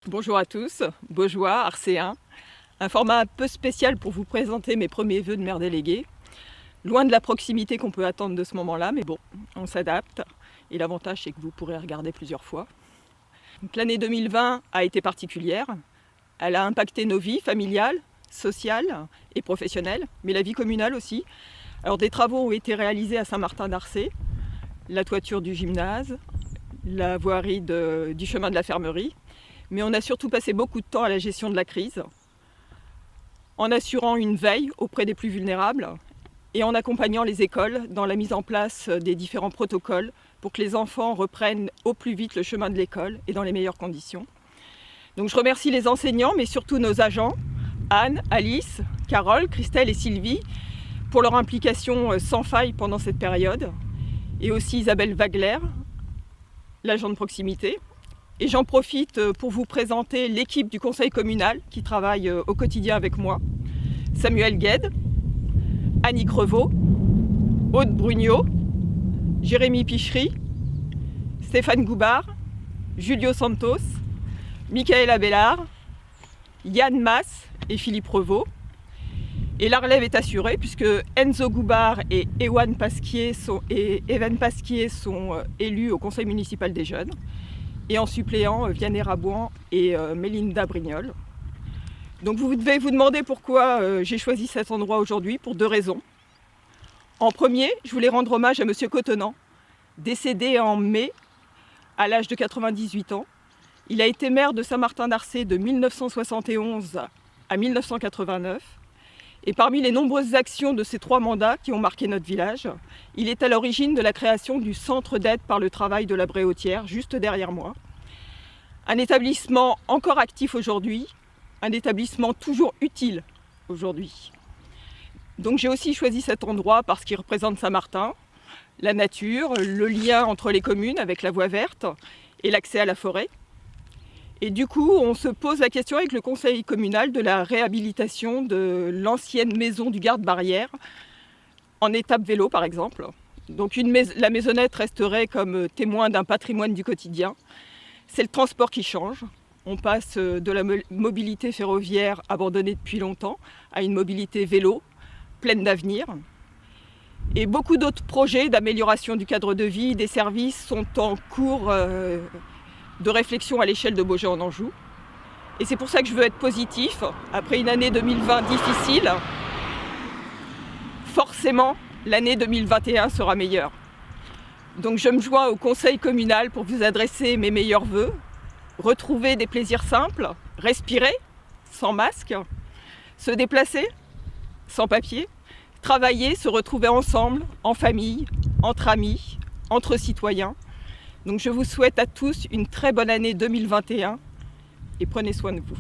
Bonjour à tous, Beaujois, Arcéens. Un format un peu spécial pour vous présenter mes premiers vœux de maire délégué. Loin de la proximité qu'on peut attendre de ce moment-là, mais bon, on s'adapte. Et l'avantage, c'est que vous pourrez regarder plusieurs fois. L'année 2020 a été particulière. Elle a impacté nos vies familiales, sociales et professionnelles, mais la vie communale aussi. Alors des travaux ont été réalisés à Saint-Martin-d'Arcé, la toiture du gymnase, la voirie du chemin de la fermerie. Mais on a surtout passé beaucoup de temps à la gestion de la crise, en assurant une veille auprès des plus vulnérables et en accompagnant les écoles dans la mise en place des différents protocoles pour que les enfants reprennent au plus vite le chemin de l'école et dans les meilleures conditions. Donc je remercie les enseignants, mais surtout nos agents, Anne, Alice, Carole, Christelle et Sylvie, pour leur implication sans faille pendant cette période, et aussi Isabelle Wagler, l'agent de proximité. Et j'en profite pour vous présenter l'équipe du conseil communal qui travaille au quotidien avec moi. Samuel Gued, Annie Crevaux, Aude Brugnot, Jérémy Pichery, Stéphane Goubard, Julio Santos, Michael Abellard, Yann Mass et Philippe Revaux. Et la relève est assurée puisque Enzo Goubard et Evan Pasquier sont élus au conseil municipal des jeunes. Et en suppléant Vianney Rabouan et Mélinda Brignol. Donc vous devez vous demander pourquoi j'ai choisi cet endroit aujourd'hui, pour deux raisons. En premier, je voulais rendre hommage à M. Cottenand, décédé en mai à l'âge de 98 ans. Il a été maire de Saint-Martin-d'Arcé de 1971 à 1989. Et parmi les nombreuses actions de ces 3 mandats qui ont marqué notre village, il est à l'origine de la création du centre d'aide par le travail de la Bréautière, juste derrière moi. Un établissement encore actif aujourd'hui, un établissement toujours utile aujourd'hui. Donc j'ai aussi choisi cet endroit parce qu'il représente Saint-Martin, la nature, le lien entre les communes avec la voie verte et l'accès à la forêt. Et du coup, on se pose la question avec le conseil communal de la réhabilitation de l'ancienne maison du garde-barrière, en étape vélo par exemple. Donc la maisonnette resterait comme témoin d'un patrimoine du quotidien. C'est le transport qui change. On passe de la mobilité ferroviaire abandonnée depuis longtemps à une mobilité vélo, pleine d'avenir. Et beaucoup d'autres projets d'amélioration du cadre de vie, des services sont en cours de réflexion à l'échelle de Beaujeu en Anjou. Et c'est pour ça que je veux être positif. Après une année 2020 difficile, forcément, l'année 2021 sera meilleure. Donc je me joins au conseil communal pour vous adresser mes meilleurs vœux, retrouver des plaisirs simples, respirer sans masque, se déplacer sans papier, travailler, se retrouver ensemble, en famille, entre amis, entre citoyens. Donc je vous souhaite à tous une très bonne année 2021 et prenez soin de vous.